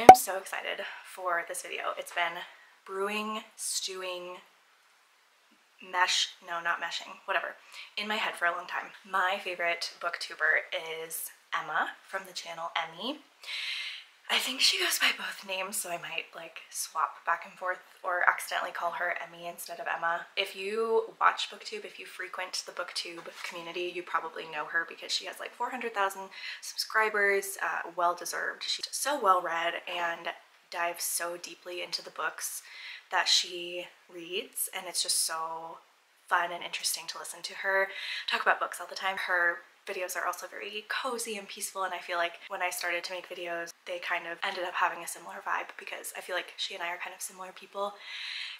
am so excited for this video. It's been brewing, stewing, not meshing, whatever, in my head for a long time. My favorite booktuber is Emma from the channel Emmy. I think she goes by both names, so I might like swap back and forth or accidentally call her Emmy instead of Emma. If you watch booktube, if you frequent the booktube community, you probably know her because she has like 400,000 subscribers, well deserved. She's so well read and dives so deeply into the books that she reads, and it's just so fun and interesting to listen to her talk about books all the time. Her videos are also very cozy and peaceful, and I feel like when I started to make videos they kind of ended up having a similar vibe because I feel like she and I are kind of similar people.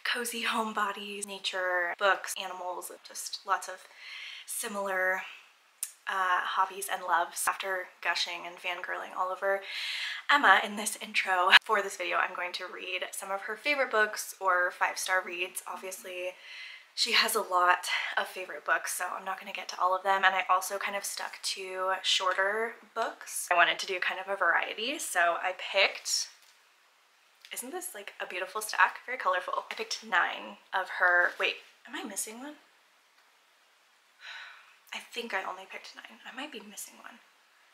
Cozy homebodies, nature, books, animals, just lots of similar hobbies and loves. After gushing and fangirling all over Emma in this intro for this video, I'm going to read some of her favorite books or 5-star reads. Obviously she has a lot of favorite books, so I'm not going to get to all of them, and I also kind of stuck to shorter books. I wanted to do kind of a variety, so I picked, isn't this like a beautiful stack? Very colorful. I picked 9 of her, wait, am I missing one? I think I only picked 9. I might be missing one.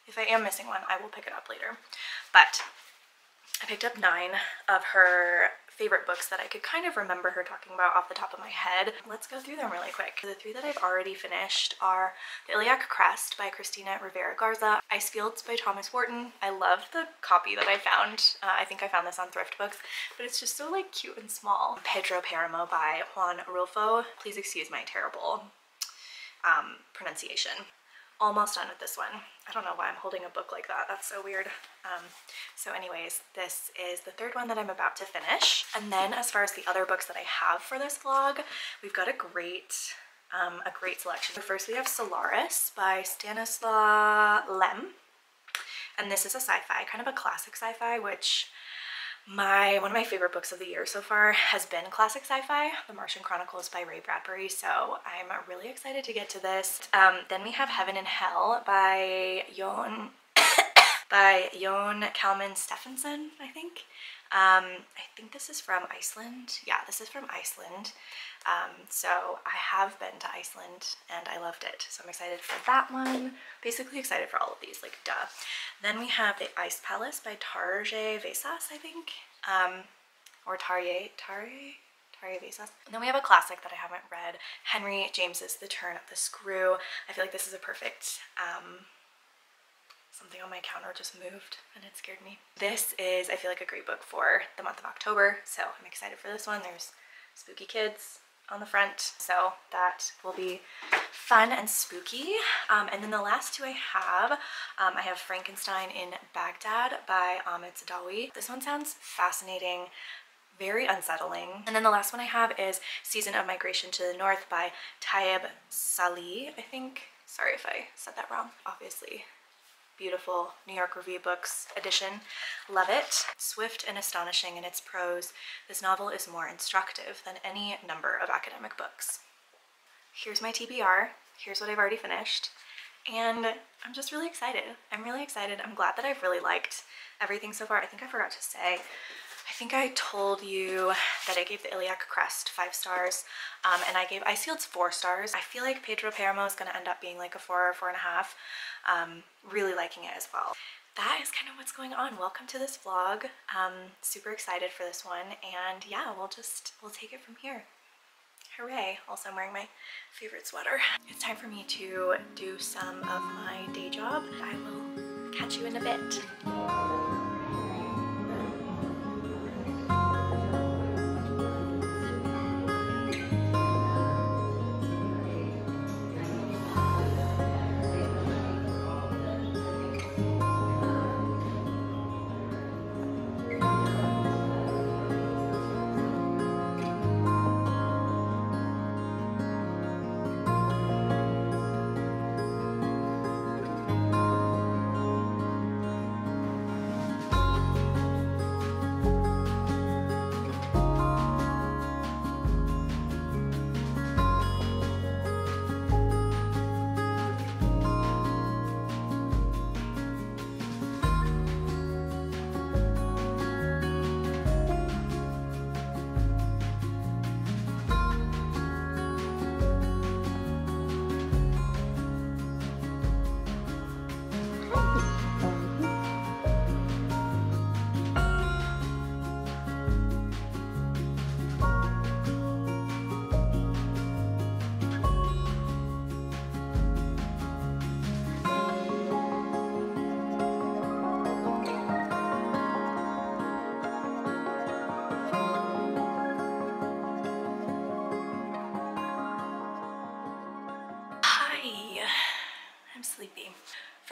If I am missing one, I will pick it up later. But I picked up 9 of her favorite books that I could kind of remember her talking about off the top of my head. Let's go through them really quick. The 3 that I've already finished are The Iliac Crest by Christina Rivera Garza, Icefields by Thomas Wharton. I love the copy that I found. I think I found this on Thrift Books, but it's just so like cute and small. Pedro Paramo by Juan Rulfo. Please excuse my terrible pronunciation. Almost done with this one. I don't know why I'm holding a book like that. That's so weird. So anyways, this is the 3rd one that I'm about to finish. And then as far as the other books that I have for this vlog, we've got a great selection. First we have Solaris by Stanislaw Lem. And this is a sci-fi, kind of a classic sci-fi, which one of my favorite books of the year so far has been classic sci-fi, The Martian Chronicles by Ray Bradbury, so I'm really excited to get to this. Then we have Heaven and Hell by Jon Kalman Stephenson, I think. I think this is from Iceland. Yeah, this is from Iceland. So I have been to Iceland and I loved it. So I'm excited for that one. Basically excited for all of these, like duh. Then we have The Ice Palace by Tarjei Vesaas, I think. Or Tarjei Vesaas. And then we have a classic that I haven't read, Henry James's The Turn of the Screw. I feel like this is a perfect something on my counter just moved and it scared me. This is, I feel like, a great book for the month of October, so I'm excited for this one. There's spooky kids on the front, so that will be fun and spooky. And then the last 2 I have Frankenstein in Baghdad by Amit Sadawi. This one sounds fascinating, very unsettling. And then the last one I have is Season of Migration to the North by Taib Salih, I think. Sorry if I said that wrong. Obviously beautiful New York Review Books edition. Love it. Swift and astonishing in its prose, this novel is more instructive than any number of academic books. Here's my TBR. Here's what I've already finished. And I'm just really excited. I'm really excited. I'm glad that I've really liked everything so far. I think I forgot to say, I think I told you that I gave The Iliac Crest 5 stars, and I gave Icefields 4 stars. I feel like Pedro Paramo is going to end up being like a 4 or 4.5. Really liking it as well. That is kind of what's going on. Welcome to this vlog. Super excited for this one, and yeah, we'll take it from here. Hooray. Also, I'm wearing my favorite sweater. It's time for me to do some of my day job. I will catch you in a bit.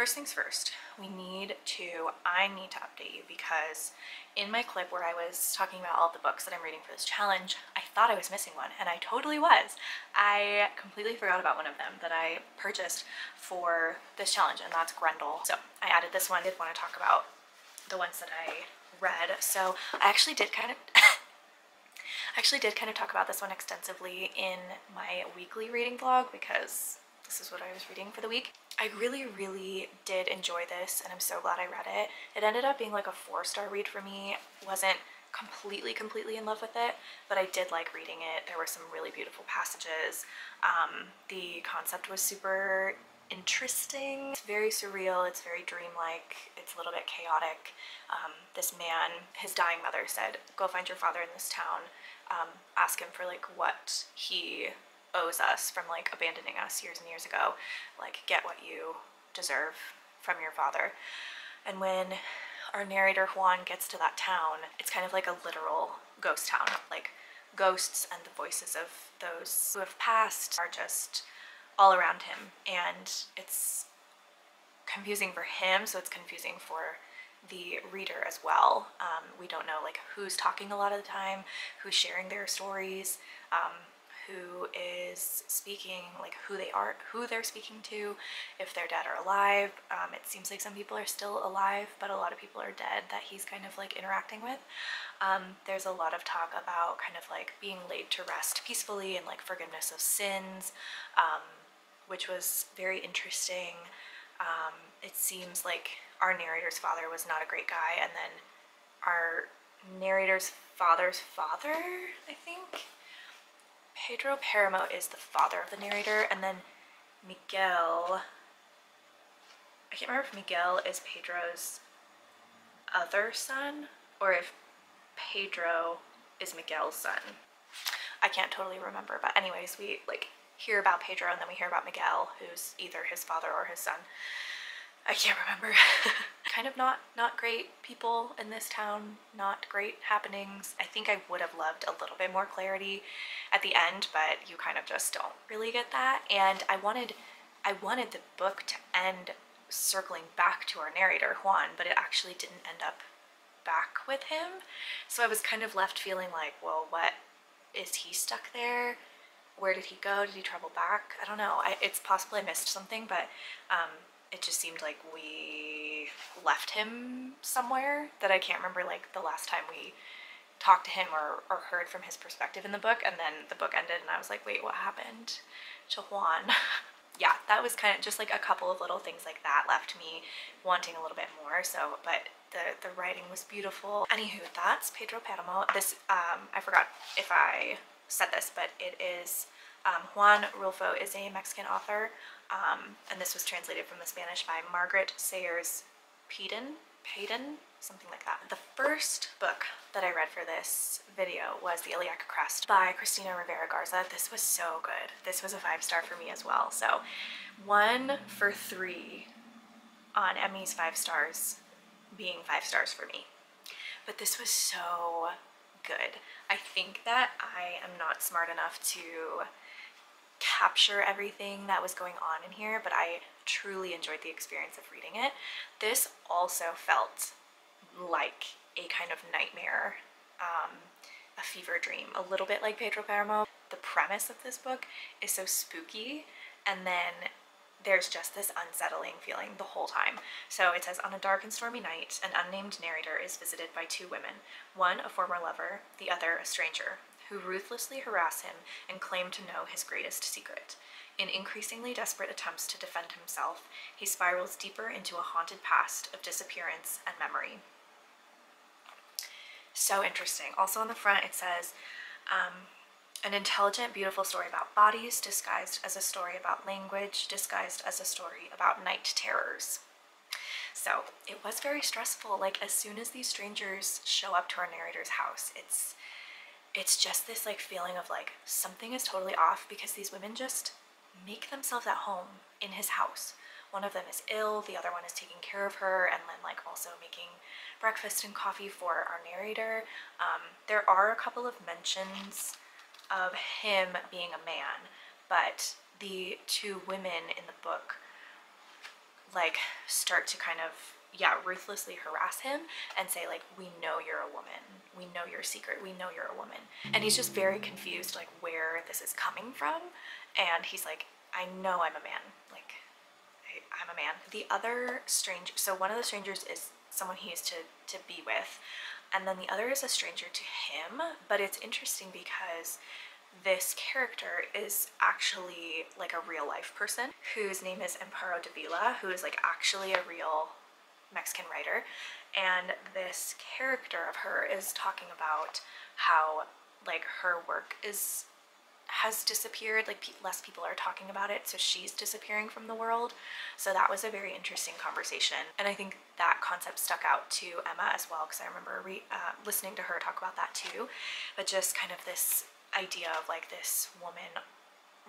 First things first, I need to update you because in my clip where I was talking about all the books that I'm reading for this challenge, I thought I was missing one, and I totally was. I completely forgot about one of them that I purchased for this challenge, and that's Grendel. So I added this one. I did want to talk about the ones that I read. So I actually did kind of talk about this one extensively in my weekly reading vlog because this is what I was reading for the week. I really did enjoy this, and I'm so glad I read it. It ended up being like a 4-star read for me. Wasn't completely in love with it, but I did like reading it. There were some really beautiful passages. The concept was super interesting. It's very surreal, it's very dreamlike, it's a little bit chaotic. This man, his dying mother said, go find your father in this town, ask him for like what he owes us from like abandoning us years and years ago, like get what you deserve from your father. And when our narrator Juan gets to that town, it's kind of like a literal ghost town. Like ghosts and the voices of those who have passed are just all around him, and it's confusing for him, so it's confusing for the reader as well. We don't know like who's talking a lot of the time, who's sharing their stories, who is speaking, like who they're speaking to, if they're dead or alive. It seems like some people are still alive, but a lot of people are dead that he's kind of like interacting with. There's a lot of talk about kind of like being laid to rest peacefully and like forgiveness of sins, which was very interesting. It seems like our narrator's father was not a great guy, and then our narrator's father's father, I think, Pedro Paramo, is the father of the narrator, and then Miguel, I can't remember if Miguel is Pedro's other son or if Pedro is Miguel's son. I can't totally remember, but anyways, we like hear about Pedro and then we hear about Miguel, who's either his father or his son. I can't remember. Kind of not great people in this town, not great happenings. I think I would have loved a little bit more clarity at the end, but you kind of just don't really get that. And I wanted the book to end circling back to our narrator Juan, but it actually didn't end up back with him. So I was kind of left feeling like, well, what, is he stuck there? Where did he go? Did he travel back? I don't know. It's possible I missed something, but it just seemed like we left him somewhere that I can't remember, like the last time we talked to him or heard from his perspective in the book, and then the book ended and I was like, wait, what happened to Juan? Yeah, that was kind of just like a couple of little things like that left me wanting a little bit more. So, but the writing was beautiful. Anywho, that's Pedro Paramo. This, I forgot if I said this, but it is Juan Rulfo is a Mexican author, and this was translated from the Spanish by Margaret Sayers Peden, something like that. The first book that I read for this video was The Iliac Crest by Cristina Rivera Garza. This was so good. This was a 5-star for me as well. So 1 for 3 on Emmy's 5 stars being 5 stars for me. But this was so good. I think that I am not smart enough to capture everything that was going on in here, but I truly enjoyed the experience of reading it. This also felt like a kind of nightmare, a fever dream, a little bit like Pedro Paramo. The premise of this book is so spooky, and then there's just this unsettling feeling the whole time. So it says, on a dark and stormy night, an unnamed narrator is visited by 2 women, one a former lover, the other a stranger, who ruthlessly harass him and claim to know his greatest secret. In increasingly desperate attempts to defend himself, he spirals deeper into a haunted past of disappearance and memory. So interesting. Also on the front it says, an intelligent, beautiful story about bodies, disguised as a story about language, disguised as a story about night terrors. So it was very stressful. Like as soon as these strangers show up to our narrator's house, it's just this like feeling of like something is totally off, because these women just make themselves at home in his house. One of them is ill, the other one is taking care of her, and then like also making breakfast and coffee for our narrator. There are a couple of mentions of him being a man, but the 2 women in the book like start to kind of, yeah, ruthlessly harass him and say like, we know you're a woman, we know your secret, we know you're a woman. And he's just very confused like where this is coming from. And he's like, I know I'm a man, like I'm a man. The other stranger, so one of the strangers is someone he used to be with, and then the other is a stranger to him. But it's interesting because this character is actually like a real life person whose name is Amparo Davila, who is like actually a real Mexican writer. And this character of her is talking about how like her work has disappeared, like less people are talking about it, so she's disappearing from the world. So that was a very interesting conversation, and I think that concept stuck out to Emma as well, because I remember listening to her talk about that too. But just kind of this idea of like this woman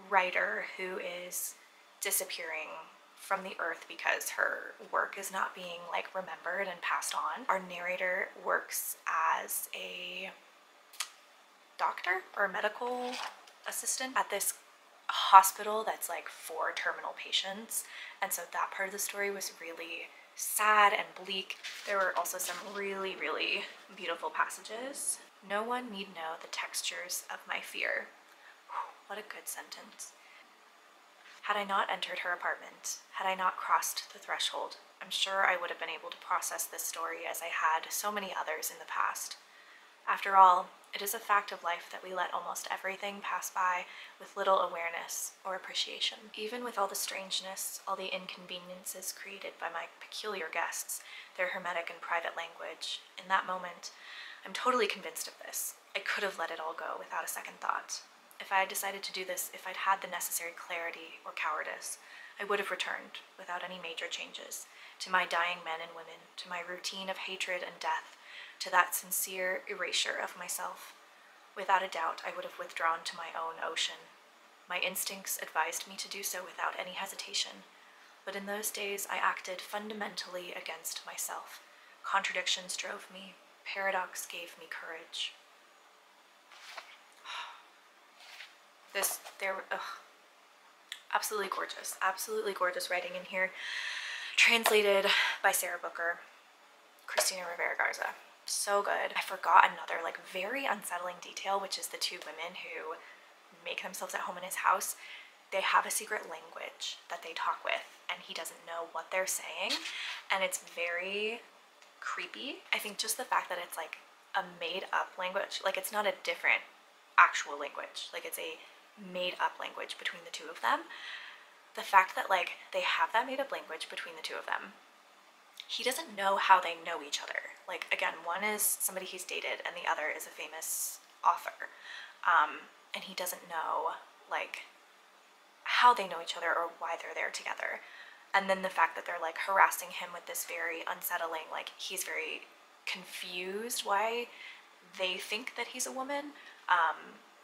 writer who is disappearing from the earth because her work is not being like remembered and passed on. Our narrator works as a doctor or medical assistant at this hospital that's like for terminal patients, and so that part of the story was really sad and bleak. There were also some really, really beautiful passages. No one need know the textures of my fear. What a good sentence. Had I not entered her apartment, had I not crossed the threshold, I'm sure I would have been able to process this story as I had so many others in the past. After all, it is a fact of life that we let almost everything pass by with little awareness or appreciation. Even with all the strangeness, all the inconveniences created by my peculiar guests, their hermetic and private language, in that moment, I'm totally convinced of this. I could have let it all go without a second thought. If I had decided to do this, if I'd had the necessary clarity or cowardice, I would have returned, without any major changes, to my dying men and women, to my routine of hatred and death, to that sincere erasure of myself. Without a doubt, I would have withdrawn to my own ocean. My instincts advised me to do so without any hesitation, but in those days I acted fundamentally against myself. Contradictions drove me. Paradox gave me courage. Absolutely gorgeous writing in here. Translated by Sarah Booker, Christina Rivera Garza. So good. I forgot another like very unsettling detail, which is the two women who make themselves at home in his house. They have a secret language that they talk with, and he doesn't know what they're saying, and it's very creepy. I think just the fact that it's like a made up language, like it's not a different actual language, like it's a made up language between the two of them. The fact that like they have that made up language between the two of them, he doesn't know how they know each other. Like again, one is somebody he's dated and the other is a famous author, and he doesn't know like how they know each other or why they're there together. And then the fact that they're like harassing him with this very unsettling, like he's very confused why they think that he's a woman.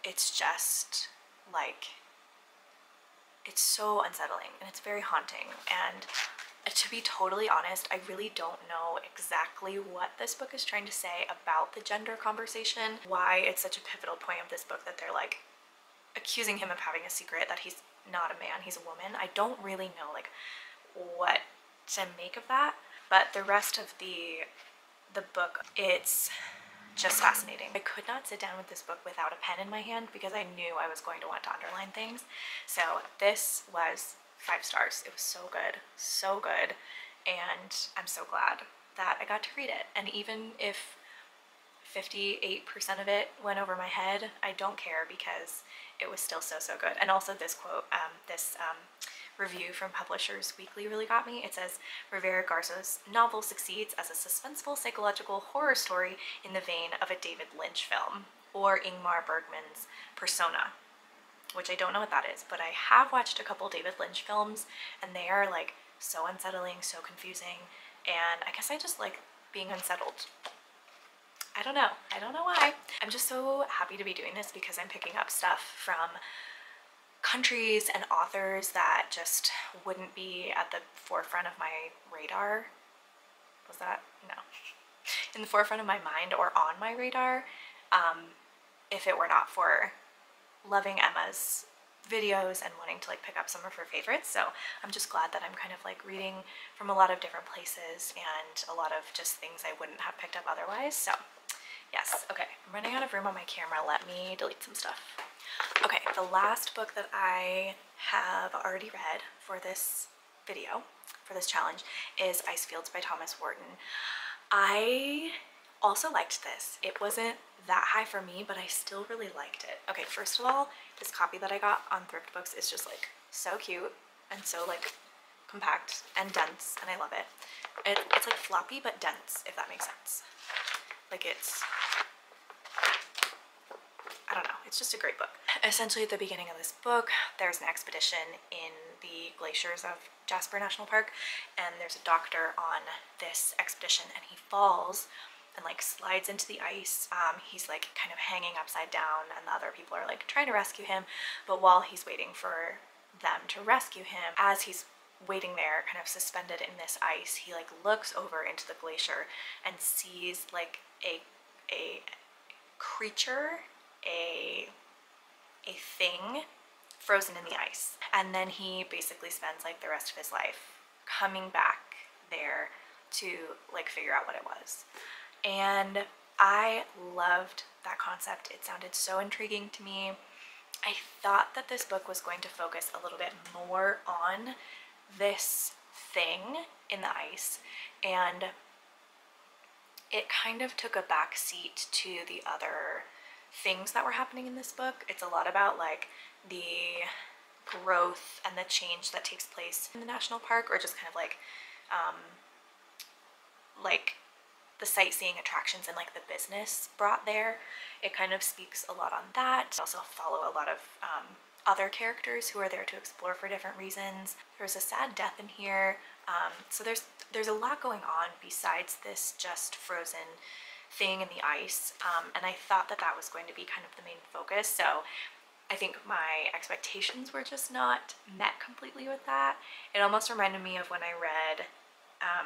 It's just like, it's so unsettling and it's very haunting. And to be totally honest, I really don't know exactly what this book is trying to say about the gender conversation, why it's such a pivotal point of this book that they're like accusing him of having a secret, that he's not a man, he's a woman. I don't really know like what to make of that, but the rest of the book, it's just fascinating. I could not sit down with this book without a pen in my hand because I knew I was going to want to underline things. So this was 5 stars. It was so good, and I'm so glad that I got to read it. And even if 58% of it went over my head, I don't care because it was still so good. And also this quote, this review from Publishers Weekly really got me. It says, Rivera Garza's novel succeeds as a suspenseful psychological horror story in the vein of a David Lynch film, or Ingmar Bergman's Persona, which I don't know what that is, but I have watched a couple David Lynch films, and they are like so unsettling, so confusing, and I guess I just like being unsettled. I don't know why. I'm just so happy to be doing this because I'm picking up stuff from countries and authors that just wouldn't be at the forefront of my radar. Was that? No. In the forefront of my mind or on my radar, if it were not for loving Emma's videos and wanting to like pick up some of her favorites. So I'm just glad that I'm kind of like reading from a lot of different places and a lot of just things I wouldn't have picked up otherwise. So yes, okay, I'm running out of room on my camera. Let me delete some stuff. Okay, the last book that I have already read for this video, for this challenge, is Icefields by Thomas Wharton. I also liked this. It wasn't that high for me, but I still really liked it. Okay, first of all, this copy that I got on Thrift Books is just like so cute and so like compact and dense, and I love it. It's like floppy but dense, if that makes sense. Like it's, I don't know, it's just a great book. Essentially at the beginning of this book, there's an expedition in the glaciers of Jasper National Park, and there's a doctor on this expedition, and he falls and like slides into the ice. He's like kind of hanging upside down, and the other people are like trying to rescue him, but while he's waiting for them to rescue him, as he's waiting there kind of suspended in this ice, he like looks over into the glacier and sees like a creature, a thing frozen in the ice. And then he basically spends like the rest of his life coming back there to like figure out what it was. And I loved that concept. It sounded so intriguing to me. I thought that this book was going to focus a little bit more on this thing in the ice, and it kind of took a back seat to the other things that were happening in this book. It's a lot about like the growth and the change that takes place in the national park, or just kind of like the sightseeing attractions and like the business brought there. It kind of speaks a lot on that. I also follow a lot of other characters who are there to explore for different reasons. There's a sad death in here. So there's a lot going on besides this just frozen thing in the ice, and I thought that that was going to be kind of the main focus. So I think my expectations were just not met completely with that. It almost reminded me of when I read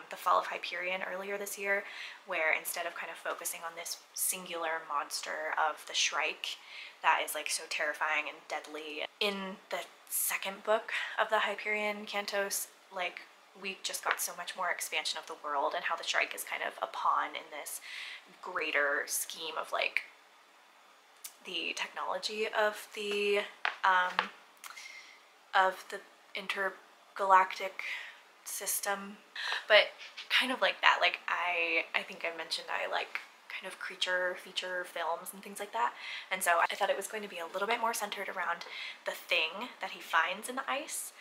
The Fall of Hyperion earlier this year, where instead of kind of focusing on this singular monster of the Shrike that is like so terrifying and deadly, in the second book of the Hyperion Cantos, like we just got so much more expansion of the world and how the Shrike is kind of a pawn in this greater scheme of like the technology of the intergalactic system. But kind of like that, like I think I mentioned I like kind of creature feature films and things like that, and so I thought it was going to be a little bit more centered around the thing that he finds in the ice,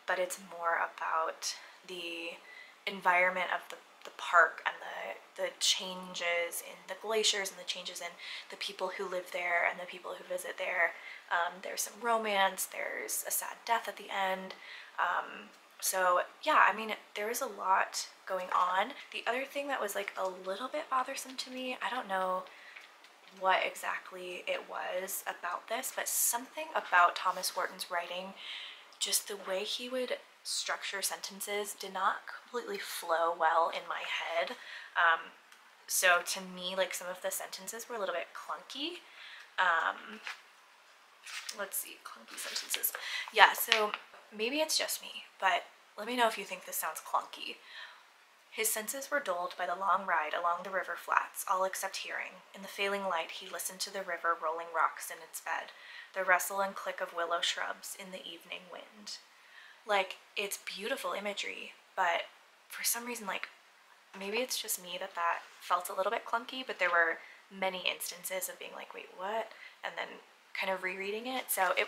but it's more about the environment of the park and the changes in the glaciers and the changes in the people who live there and the people who visit there. There's some romance, there's a sad death at the end. So yeah, I mean, there is a lot going on. The other thing that was like a little bit bothersome to me, I don't know what exactly it was about this, but something about Thomas Wharton's writing, just the way he would structure sentences did not completely flow well in my head. So to me, like some of the sentences were a little bit clunky. Let's see, clunky sentences. Yeah, so maybe it's just me, but let me know if you think this sounds clunky. His senses were dulled by the long ride along the river flats, all except hearing. In the failing light, he listened to the river rolling rocks in its bed, the rustle and click of willow shrubs in the evening wind. Like, it's beautiful imagery, but for some reason, like, maybe it's just me that felt a little bit clunky, but there were many instances of being like, wait, what? And then kind of rereading it. So it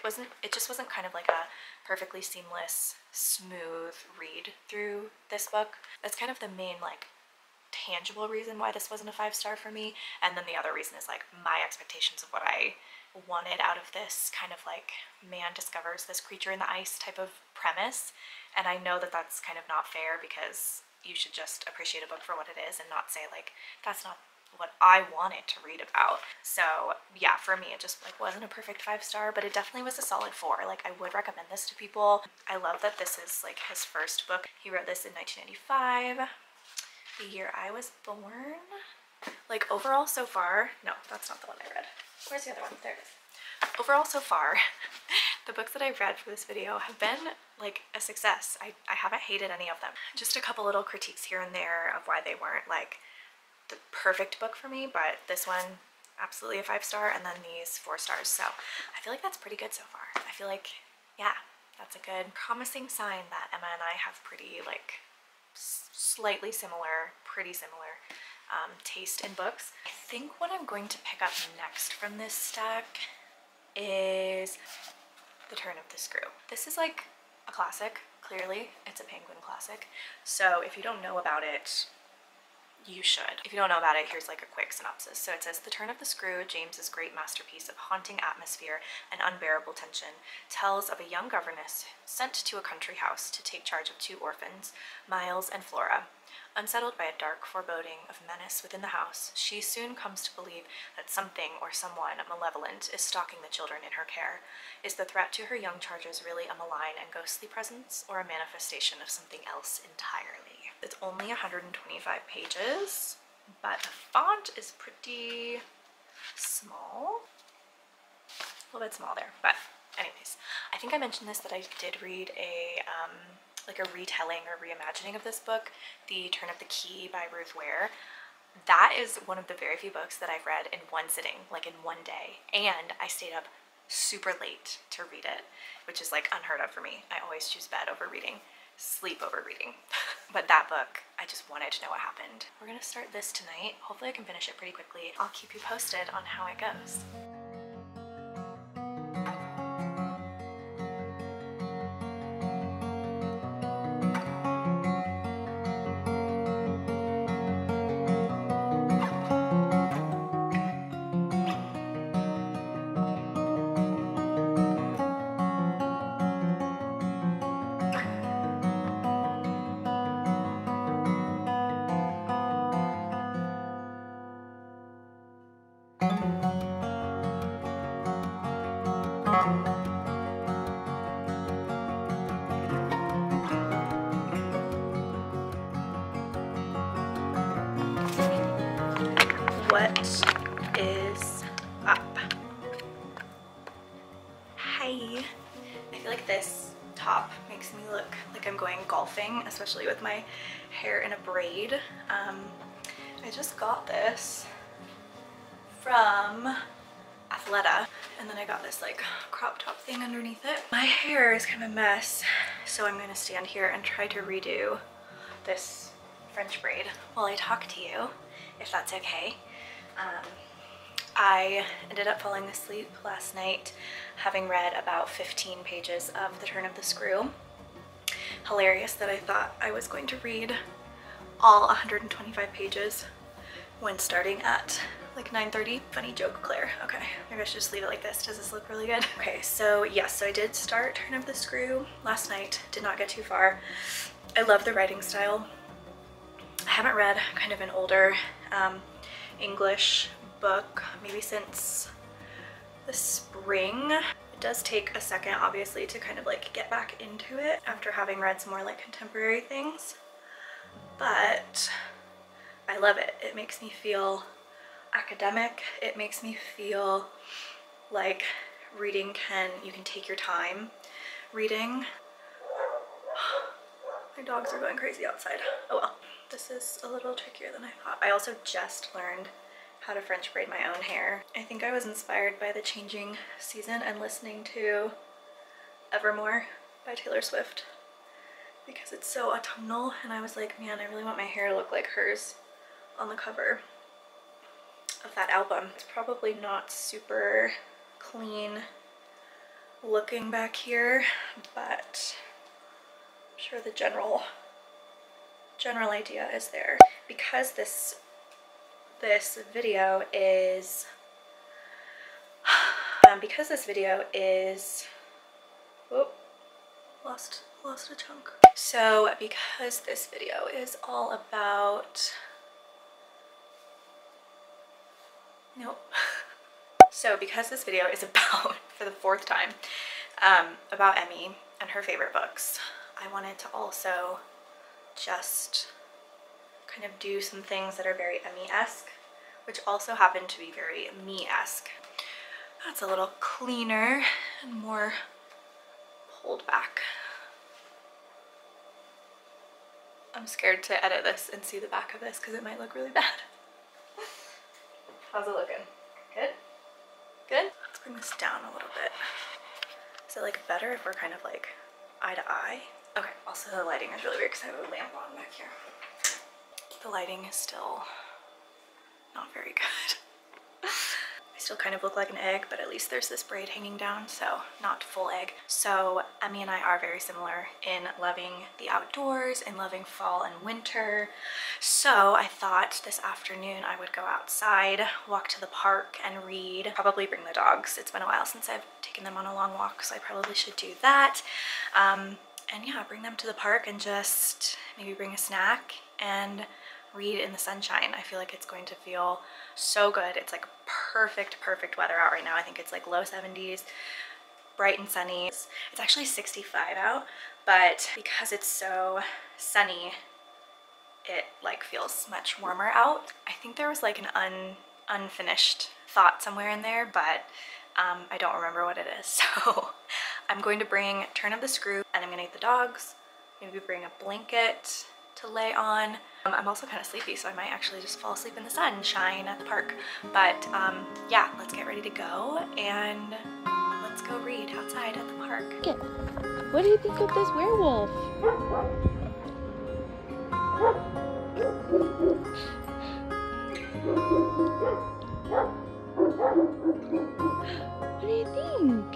just wasn't kind of like a perfectly seamless, smooth read through this book. That's kind of the main like tangible reason why this wasn't a 5-star for me. And then the other reason is like my expectations of what I wanted out of this kind of like man discovers this creature in the ice type of premise. And I know that that's kind of not fair, because you should just appreciate a book for what it is and not say like, that's not what I wanted to read about. So yeah, for me it just like wasn't a perfect 5-star, but it definitely was a solid 4. Like, I would recommend this to people. I love that this is like his first book. He wrote this in 1995, the year I was born. Like, overall so far, no, that's not the one I read. Where's the other one? There it is. Overall so far, The books that I've read for this video have been like a success. I haven't hated any of them. Just a couple little critiques here and there of why they weren't like the perfect book for me, but this one absolutely a 5-star, and then these 4 stars. So I feel like that's pretty good so far. I feel like, yeah, that's a good promising sign that Emma and I have pretty like slightly similar, pretty similar taste in books. I think what I'm going to pick up next from this stack is The Turn of the Screw. This is like a classic, clearly. It's a Penguin classic. So if you don't know about it, you should. If you don't know about it, here's like a quick synopsis. So it says, The Turn of the Screw, James's great masterpiece of haunting atmosphere and unbearable tension, tells of a young governess sent to a country house to take charge of 2 orphans, Miles and Flora. Unsettled by a dark foreboding of menace within the house, she soon comes to believe that something or someone malevolent is stalking the children in her care. Is the threat to her young charges really a malign and ghostly presence, or a manifestation of something else entirely? It's only 125 pages, but the font is pretty small. A little bit small there, but anyways. I think I mentioned this, that I did read a like a retelling or reimagining of this book, The Turn of the Key by Ruth Ware. That is one of the very few books that I've read in one sitting, like in one day, and I stayed up super late to read it, which is like unheard of for me. I always choose bed over reading, sleep over reading. But that book, I just wanted to know what happened. We're gonna start this tonight. Hopefully I can finish it pretty quickly. I'll keep you posted on how it goes. What is up? Hi. I feel like this top makes me look like I'm going golfing, especially with my hair in a braid. I just got this from Athleta, and then I got this like crop top thing underneath it. My hair is kind of a mess, so I'm gonna stand here and try to redo this French braid while I talk to you, if that's okay. I ended up falling asleep last night having read about 15 pages of The Turn of the Screw. Hilarious that I thought I was going to read all 125 pages when starting at like 9:30. Funny joke, Claire. Okay, maybe I should just leave it like this. Does this look really good? Okay, so yes, so I did start Turn of the Screw last night. Did not get too far. I love the writing style. I haven't read kind of an older English book maybe since the spring. It does take a second, obviously, to kind of like get back into it after having read some more like contemporary things, but I love it. It makes me feel academic. It makes me feel like reading you can take your time reading. My dogs are going crazy outside. Oh well. This is a little trickier than I thought. I also just learned how to French braid my own hair. I think I was inspired by The Changing Season and listening to Evermore by Taylor Swift because it's so autumnal, and I was like, man, I really want my hair to look like hers on the cover of that album. It's probably not super clean looking back here, but I'm sure the general idea is there. Because this video is whoop, lost a chunk. So because this video is all about so because this video is about, for the 4th time, about Emmy and her favorite books, I wanted to also just kind of do some things that are very Emmy-esque, which also happen to be very me-esque. That's a little cleaner and more hold back. I'm scared to edit this and see the back of this because it might look really bad. How's it looking? Good? Good? Let's bring this down a little bit. Is it like better if we're kind of like eye to eye? Okay, also the lighting is really weird because I have a lamp on back here. The lighting is still not very good. I still kind of look like an egg, but at least there's this braid hanging down, so not full egg. So Emmy and I are very similar in loving the outdoors and loving fall and winter. So I thought this afternoon I would go outside, walk to the park and read, probably bring the dogs. It's been a while since I've taken them on a long walk, so I probably should do that. And yeah, bring them to the park and just maybe bring a snack and read in the sunshine. I feel like it's going to feel so good. It's like perfect weather out right now. I think it's like low 70s, bright and sunny. It's actually 65 out, but because it's so sunny, it like feels much warmer out. I think there was like an unfinished thought somewhere in there, but I don't remember what it is. So I'm going to bring Turn of the Screw and I'm gonna get the dogs, maybe bring a blanket to lay on. I'm also kind of sleepy, so I might actually just fall asleep in the sunshine at the park. But yeah, let's get ready to go and let's go read outside at the park. What do you think of this werewolf? What do you think?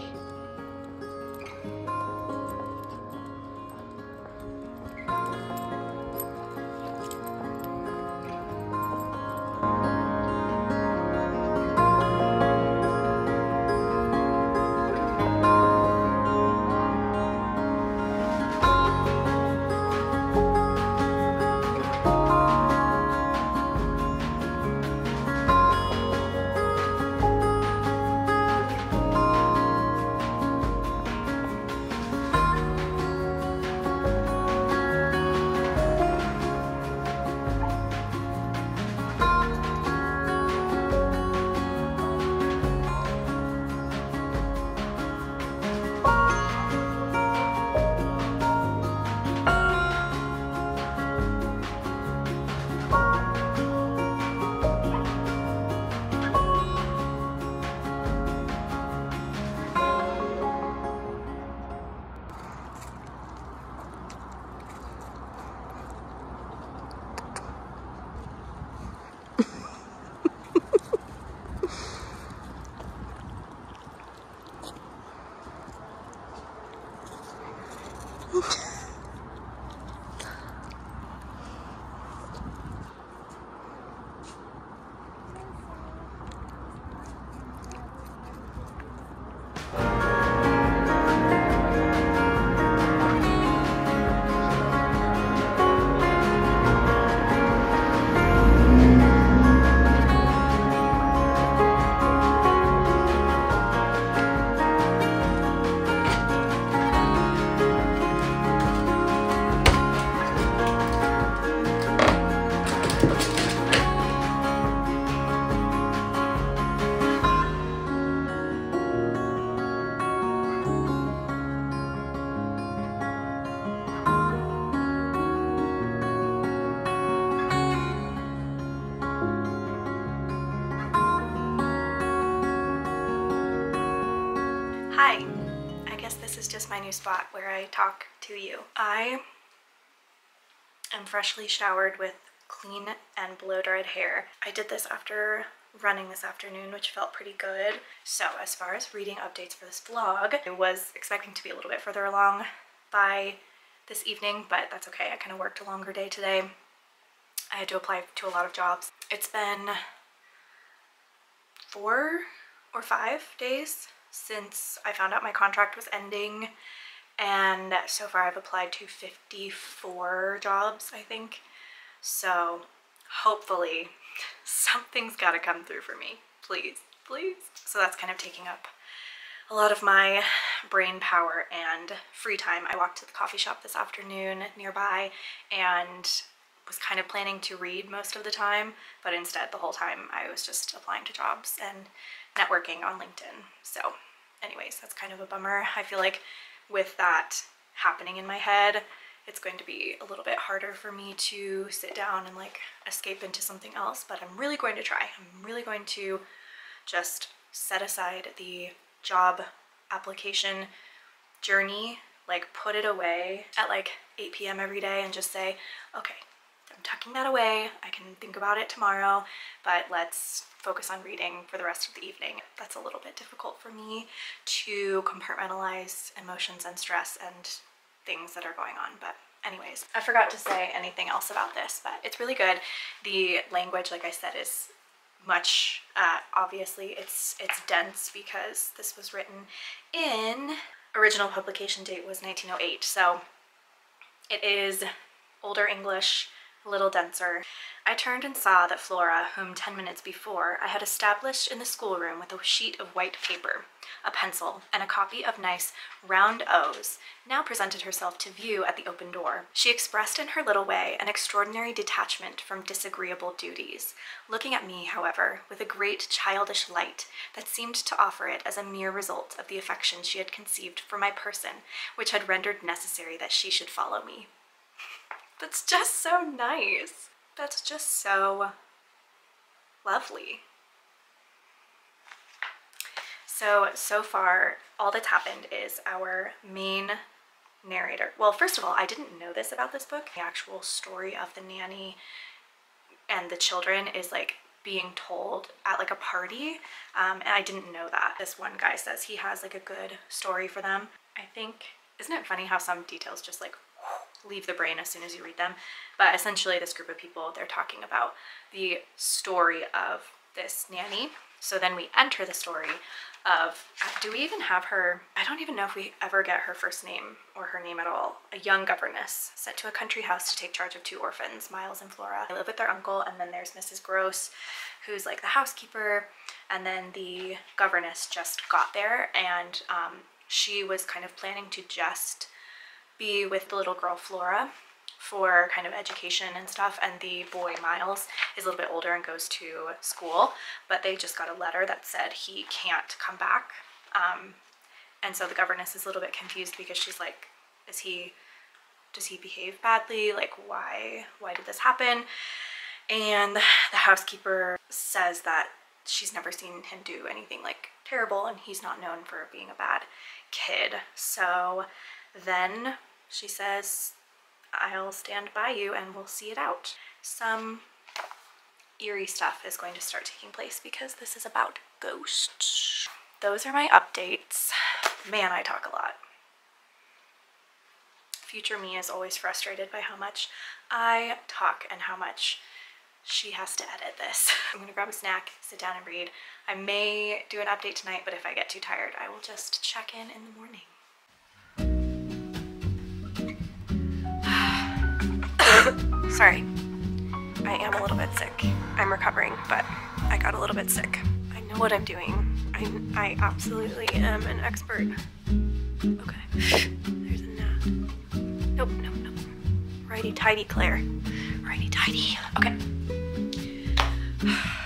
Hi, I guess this is just my new spot where I talk to you. I am freshly showered with clean and blow-dried hair. I did this after running this afternoon, which felt pretty good. So as far as reading updates for this vlog, I was expecting to be a little bit further along by this evening, but that's okay. I kind of worked a longer day today. I had to apply to a lot of jobs. It's been 4 or 5 days since I found out my contract was ending, and so far I've applied to 54 jobs, I think. So hopefully something's got to come through for me, please. So that's kind of taking up a lot of my brain power and free time. I walked to the coffee shop this afternoon nearby and was kind of planning to read most of the time, but instead the whole time I was just applying to jobs and networking on LinkedIn. So anyways, that's kind of a bummer. I feel like with that happening in my head, it's going to be a little bit harder for me to sit down and like escape into something else, but I'm really going to try. I'm really going to just set aside the job application journey, like put it away at like 8 p.m. every day and just say, okay, I'm tucking that away. I can think about it tomorrow, but let's focus on reading for the rest of the evening. That's a little bit difficult for me to compartmentalize emotions and stress and things that are going on. But anyways, I forgot to say anything else about this, but it's really good. The language, like I said, is much, obviously it's dense because this was written in, original publication date was 1908, so it is older English, a little denser. I turned and saw that Flora, whom 10 minutes before I had established in the schoolroom with a sheet of white paper, a pencil, and a copy of nice round O's, now presented herself to view at the open door. She expressed in her little way an extraordinary detachment from disagreeable duties, looking at me, however, with a great childish light that seemed to offer it as a mere result of the affection she had conceived for my person, which had rendered necessary that she should follow me. That's just so nice. That's just so lovely. So far, all that's happened is our main narrator. Well, first of all, I didn't know this about this book. The actual story of the nanny and the children is like being told at like a party, and I didn't know that. This one guy says he has like a good story for them. I think, isn't it funny how some details just like leave the brain as soon as you read them? But essentially this group of people, they're talking about the story of this nanny. So then we enter the story of, do we even have her? I don't even know if we ever get her first name or her name at all. A young governess sent to a country house to take charge of 2 orphans, Miles and Flora. They live with their uncle, and then there's Mrs. Gross, who's like the housekeeper, and then the governess just got there, and she was kind of planning to just be with the little girl Flora for kind of education and stuff, and the boy Miles is a little bit older and goes to school, but they just got a letter that said he can't come back, and so the governess is a little bit confused because she's like, does he behave badly? Like, why did this happen? And the housekeeper says that she's never seen him do anything like terrible, and he's not known for being a bad kid. So then she says, I'll stand by you and we'll see it out. Some eerie stuff is going to start taking place because this is about ghosts. Those are my updates. Man, I talk a lot. Future me is always frustrated by how much I talk and how much she has to edit this. I'm gonna grab a snack, sit down and read. I may do an update tonight, but if I get too tired, I will just check in the morning. Sorry, I am a little bit sick. I'm recovering, but I got a little bit sick. I know what I'm doing. I absolutely am an expert. Okay, there's a gnat. Nope. Righty-tighty, Claire. Righty-tighty. Okay.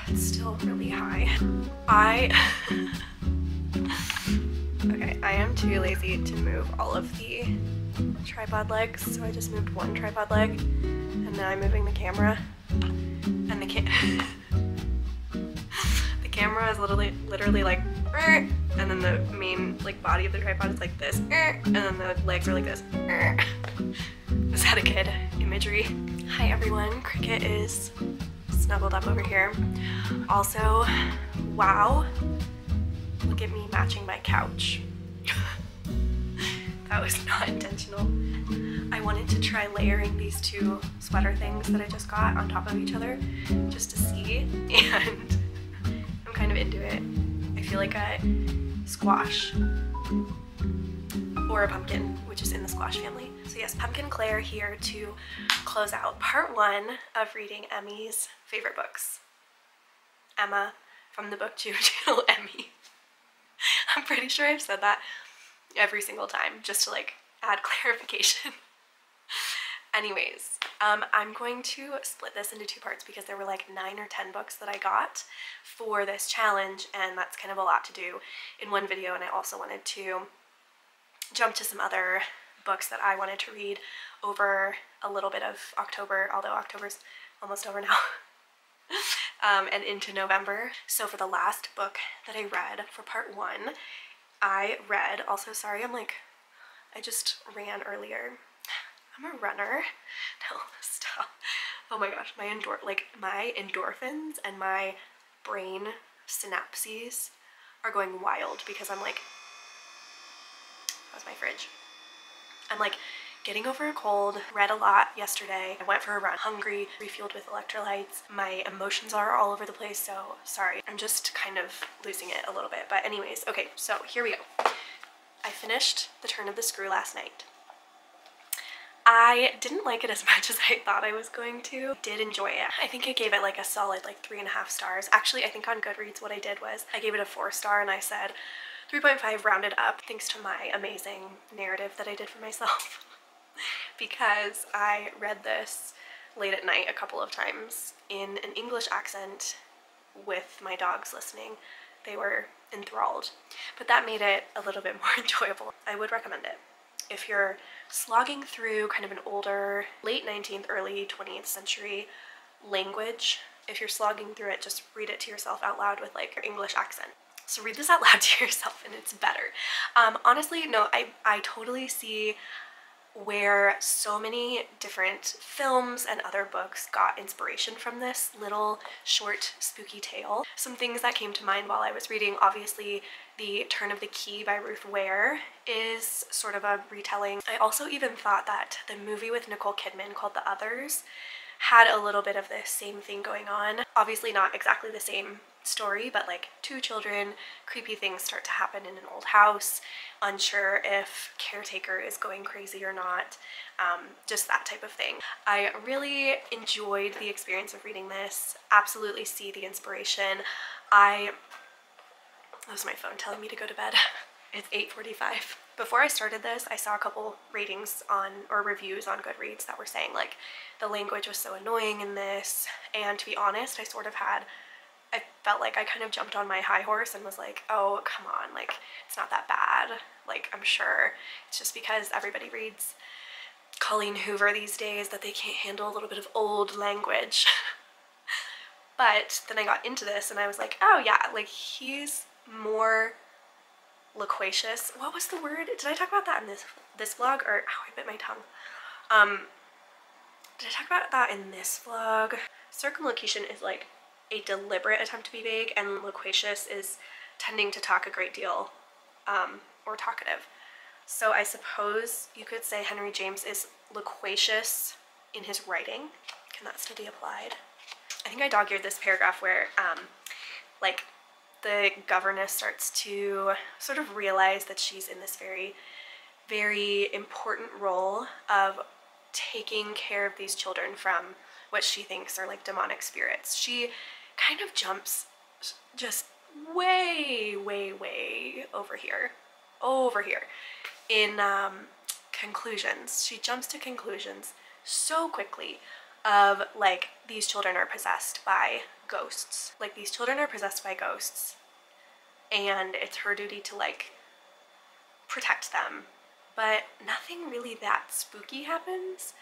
It's still really high. Okay, I am too lazy to move all of the tripod legs, so I just moved one tripod leg, and now I'm moving the camera, and the camera is literally like, and then the main like body of the tripod is like this, and then the legs are like this. Was that a good imagery? Hi everyone, Cricket is snuggled up over here. Also, wow, look at me matching my couch. That was not intentional. I wanted to try layering these 2 sweater things that I just got on top of each other just to see, and I'm kind of into it. I feel like a squash or a pumpkin, which is in the squash family. So yes, Pumpkin Claire here to close out part 1 of reading Emmy's favorite books. Emma from the BookTube channel, Emmy. I'm pretty sure I've said that every single time just to like add clarification. Anyways, I'm going to split this into 2 parts because there were like 9 or 10 books that I got for this challenge, and that's kind of a lot to do in one video, and I also wanted to jump to some other books that I wanted to read over a little bit of October, although October's almost over now. And into November. So for the last book that I read for part 1, I read, also sorry, I just ran earlier. I'm a runner. No, stop. Oh my gosh, my endorphins and my brain synapses are going wild because I'm like, how's my fridge? I'm like getting over a cold, read a lot yesterday. I went for a run, hungry, refueled with electrolytes. My emotions are all over the place, so sorry. I'm just kind of losing it a little bit. But anyways, okay, so here we go. I finished The Turn of the Screw last night. I didn't like it as much as I thought I was going to. I did enjoy it. I think I gave it like a solid 3.5 stars. Actually, I think on Goodreads what I did was I gave it a 4-star and I said 3.5 rounded up thanks to my amazing narrative that I did for myself. Because I read this late at night a couple of times in an English accent with my dogs listening. They were enthralled, but that made it a little bit more enjoyable. I would recommend it. If you're slogging through kind of an older, late 19th, early 20th century language, if you're slogging through it, just read it to yourself out loud with your English accent. So read this out loud to yourself and it's better. Honestly, no, I totally see where so many different films and other books got inspiration from this little short spooky tale. Some things that came to mind while I was reading, obviously The Turn of the Key by Ruth Ware is sort of a retelling. I also even thought that the movie with Nicole Kidman called The Others had a little bit of the same thing going on. Obviously not exactly the same story, but 2 children, creepy things start to happen in an old house, unsure if caretaker is going crazy or not, just that type of thing. I really enjoyed the experience of reading this, absolutely see the inspiration. That was my phone telling me to go to bed. It's 8:45. Before I started this, I saw a couple ratings or reviews on Goodreads that were saying the language was so annoying in this, and to be honest, I felt like I kind of jumped on my high horse and was like, oh, come on, it's not that bad. I'm sure it's just because everybody reads Colleen Hoover these days that they can't handle a little bit of old language. But then I got into this and I was like, oh yeah, he's more loquacious. What was the word? Did I talk about that in this vlog? Or, ow, I bit my tongue. Did I talk about that in this vlog? Circumlocution is a deliberate attempt to be vague, and loquacious is tending to talk a great deal, or talkative. So I suppose you could say Henry James is loquacious in his writing. Can that still be applied? I think I dog-eared this paragraph where the governess starts to sort of realize that she's in this very, very important role of taking care of these children from what she thinks are demonic spirits. She kind of jumps just way, way, way over here in conclusions. She jumps to conclusions so quickly of these children are possessed by ghosts. These children are possessed by ghosts and it's her duty to protect them. But nothing really that spooky happens,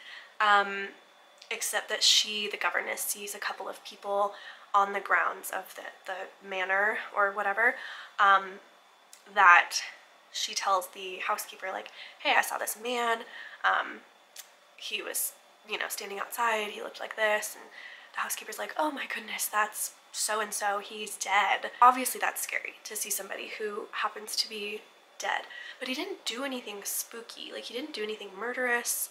except that the governess, sees a couple of people on the grounds of the manor or whatever, that she tells the housekeeper hey, I saw this man, he was standing outside, he looked like this, and the housekeeper's like, oh my goodness, that's so-and-so, he's dead. Obviously that's scary to see somebody who happens to be dead, but he didn't do anything spooky, he didn't do anything murderous.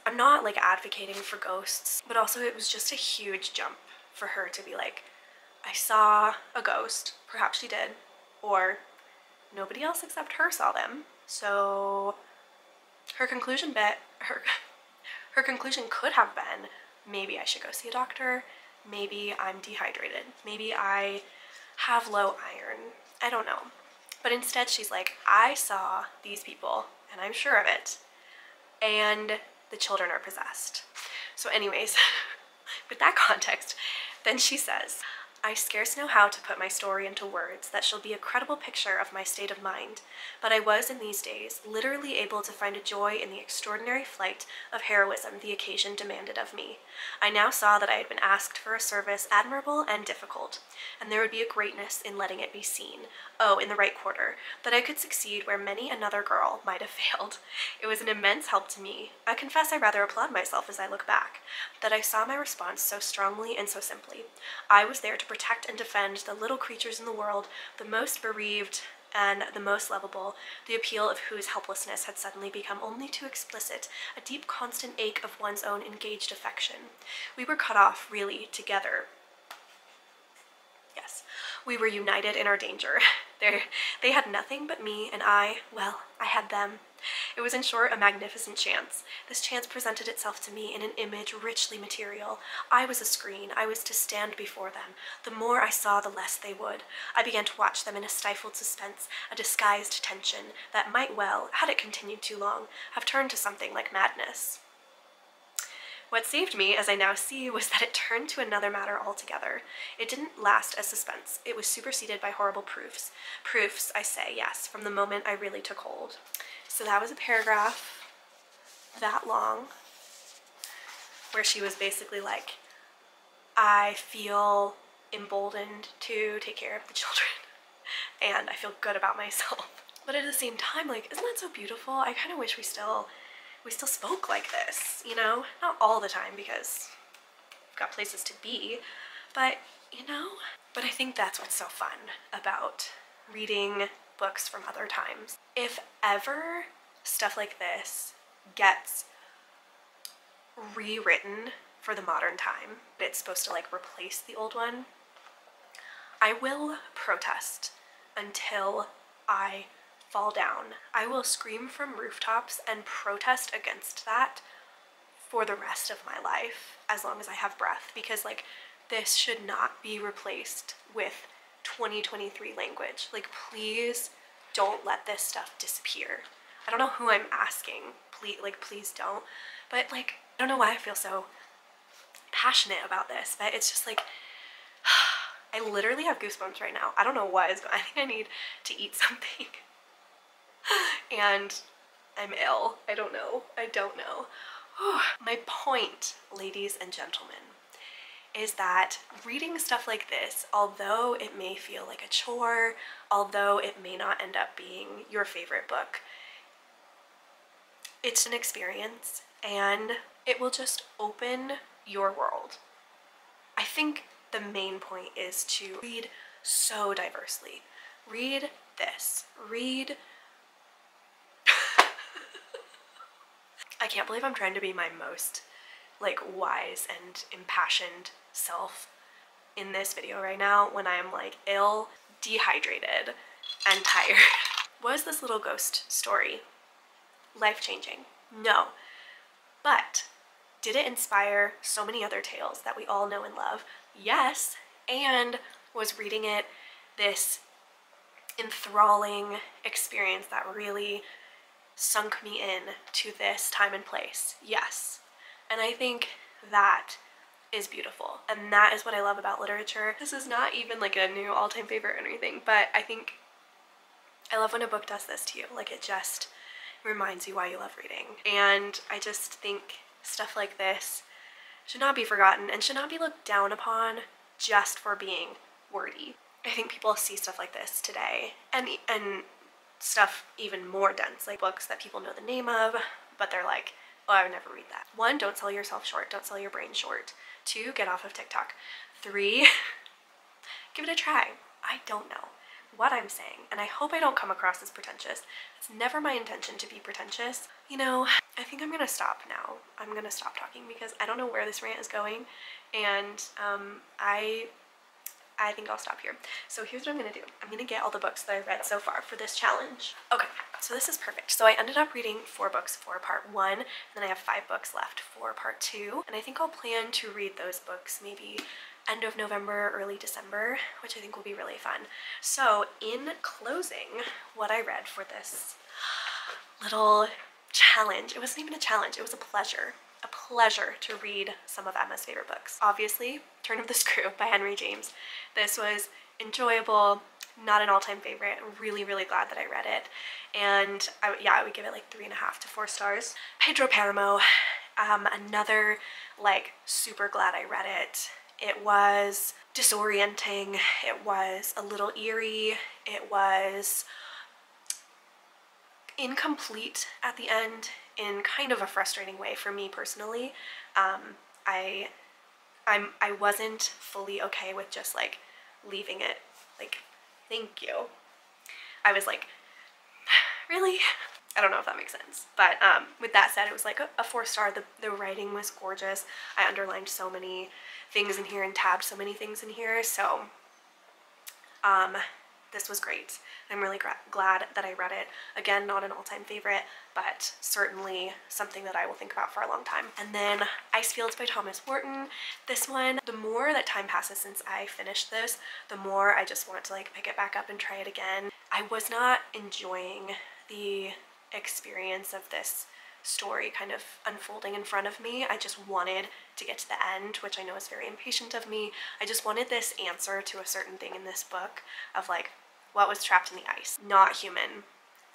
I'm not advocating for ghosts, but also it was just a huge jump for her to be I saw a ghost, perhaps she did, or nobody else except her saw them. So her conclusion her conclusion could have been, maybe I should go see a doctor, maybe I'm dehydrated, maybe I have low iron, I don't know. But instead she's I saw these people and I'm sure of it, and the children are possessed. So anyways, with that context, then she says, I scarce know how to put my story into words that shall be a credible picture of my state of mind, but I was in these days literally able to find a joy in the extraordinary flight of heroism the occasion demanded of me. I now saw that I had been asked for a service admirable and difficult, and there would be a greatness in letting it be seen, in the right quarter, that I could succeed where many another girl might have failed. It was an immense help to me. I confess I rather applaud myself as I look back, that I saw my response so strongly and so simply. I was there to protect and defend the little creatures in the world, the most bereaved and the most lovable, the appeal of whose helplessness had suddenly become only too explicit, a deep constant ache of one's own engaged affection. We were cut off, really, together. Yes, we were united in our danger. They had nothing but me, and I had them. It was in short a magnificent chance. This chance presented itself to me in an image richly material. I was a screen. I was to stand before them. The more I saw, the less they would. I began to watch them in a stifled suspense, a disguised tension that might well, had it continued too long, have turned to something like madness. What saved me, as I now see, was that it turned to another matter altogether. It didn't last as suspense. It was superseded by horrible proofs. Proofs, I say, yes, from the moment I really took hold. So that was a paragraph that long where she was basically like, I feel emboldened to take care of the children and I feel good about myself. But at the same time, like, isn't that so beautiful? I kind of wish we still spoke like this, you know? Not all the time because we've got places to be, but, you know? But I think that's what's so fun about reading books from other times. If ever stuff like this gets rewritten for the modern time, it's supposed to like replace the old one, I will protest until I fall down. I will scream from rooftops and protest against that for the rest of my life, as long as I have breath, because like this should not be replaced with 2023 language. Like, please don't let this stuff disappear. I don't know who I'm asking, please don't, but like, I don't know why I feel so passionate about this, but it's just like, I literally have goosebumps right now. I don't know what is going on. I think I need to eat something. And I'm ill. I don't know. My point, ladies and gentlemen, is that reading stuff like this, although it may feel like a chore, although it may not end up being your favorite book, it's an experience and it will just open your world. I think the main point is to read so diversely. Read this. Read I can't believe I'm trying to be my most like wise and impassioned self in this video right now when I'm like ill, dehydrated, and tired. Was this little ghost story life-changing? No. But did it inspire so many other tales that we all know and love? Yes. And was reading it this enthralling experience that really sunk me in to this time and place? Yes. And I think that is beautiful, and that is what I love about literature. This is not even like a new all-time favorite or anything, but I think I love when a book does this to you. Like, it just reminds you why you love reading. And I just think stuff like this should not be forgotten and should not be looked down upon just for being wordy. I think people see stuff like this today and stuff even more dense, like books that people know the name of, but they're like, oh, I would never read that. 1, don't sell yourself short. Don't sell your brain short. 2, get off of TikTok. 3, give it a try. I don't know what I'm saying, and I hope I don't come across as pretentious. It's never my intention to be pretentious. You know, I think I'm gonna stop now. I'm gonna stop talking because I don't know where this rant is going, and I think I'll stop here. So here's what I'm gonna do. I'm gonna get all the books that I've read so far for this challenge. Okay, so this is perfect. So I ended up reading 4 books for part 1, and then I have 5 books left for part 2, and I think I'll plan to read those books maybe end of November, early December, which I think will be really fun. So in closing, what I read for this little challenge, it wasn't even a challenge, it was a pleasure to read some of Emma's favorite books. Obviously, Turn of the Screw by Henry James. This was enjoyable, not an all-time favorite. Really, really glad that I read it. And I would give it like 3.5 to 4 stars. Pedro Paramo, another like super glad I read it. It was disorienting, it was a little eerie, it was incomplete at the end in kind of a frustrating way for me personally. I wasn't fully okay with just like leaving it like, thank you. I was like, really? I don't know if that makes sense. But with that said, it was like a 4-star. The writing was gorgeous. I underlined so many things in here and tabbed so many things in here. So this was great. I'm really glad that I read it. Again, not an all-time favorite, but certainly something that I will think about for a long time. And then Icefields by Thomas Wharton. This one, the more that time passes since I finished this, the more I just want to like pick it back up and try it again. I was not enjoying the experience of this story kind of unfolding in front of me. I just wanted to get to the end, which I know is very impatient of me. I just wanted this answer to a certain thing in this book of like, what was trapped in the ice? Not human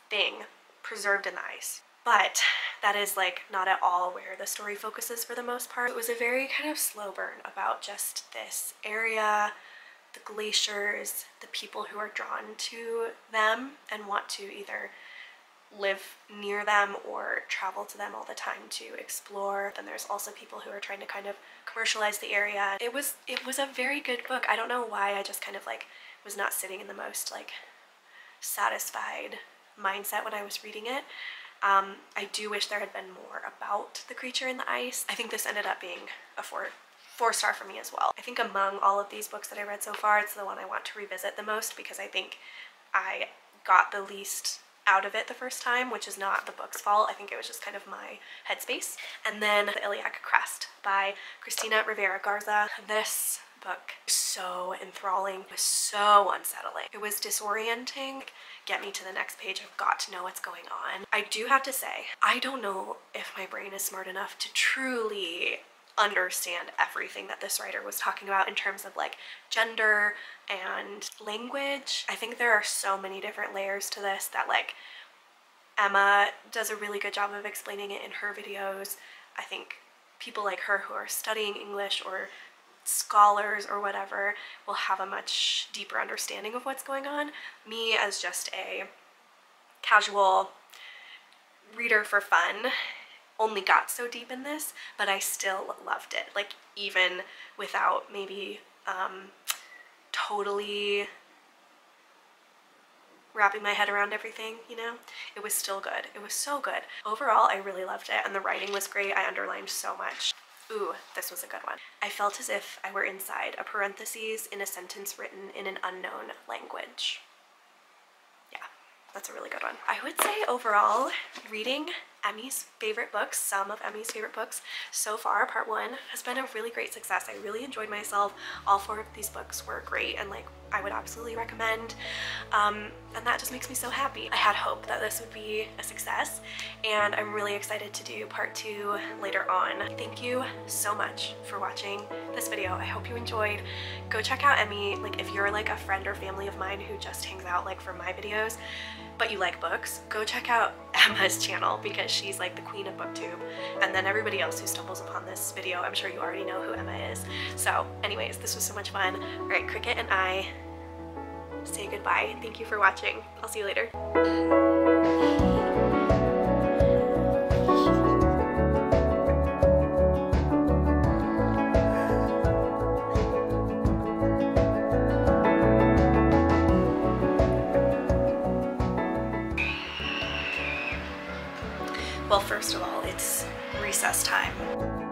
thing preserved in the ice. But that is like not at all where the story focuses for the most part. It was a very kind of slow burn about just this area, the glaciers, the people who are drawn to them and want to either live near them or travel to them all the time to explore. Then there's also people who are trying to kind of commercialize the area. It was a very good book. I don't know why I just kind of like was not sitting in the most like satisfied mindset when I was reading it. I do wish there had been more about the creature in the ice. I think this ended up being a 4-star for me as well. I think among all of these books that I read so far, it's the one I want to revisit the most because I think I got the least out of it the first time, which is not the book's fault. I think it was just kind of my headspace. And then The Iliac Crest by Cristina Rivera Garza. This book was so enthralling, it was so unsettling. It was disorienting. Get me to the next page, I've got to know what's going on. I do have to say, I don't know if my brain is smart enough to truly understand everything that this writer was talking about in terms of like gender and language. I think there are so many different layers to this that like Emma does a really good job of explaining it in her videos. I think people like her who are studying English or scholars or whatever will have a much deeper understanding of what's going on. Me as just a casual reader for fun only got so deep in this, but I still loved it. Like even without maybe totally wrapping my head around everything, you know? It was still good. It was so good. Overall, I really loved it and the writing was great. I underlined so much. Ooh, this was a good one. I felt as if I were inside a parentheses in a sentence written in an unknown language. Yeah, that's a really good one. I would say overall, reading Emmy's favorite books, some of Emmy's favorite books so far, part 1, has been a really great success. I really enjoyed myself. All 4 of these books were great and like I would absolutely recommend. And that just makes me so happy. I had hope that this would be a success and I'm really excited to do part 2 later on. Thank you so much for watching this video. I hope you enjoyed. Go check out Emmy. Like if you're like a friend or family of mine who just hangs out like for my videos, but you like books, go check out Emma's channel because she's like the queen of booktube. And then everybody else who stumbles upon this video, I'm sure you already know who Emma is. So anyways, this was so much fun. All right, Cricket and I say goodbye. Thank you for watching. I'll see you later. Well, first of all, it's recess time.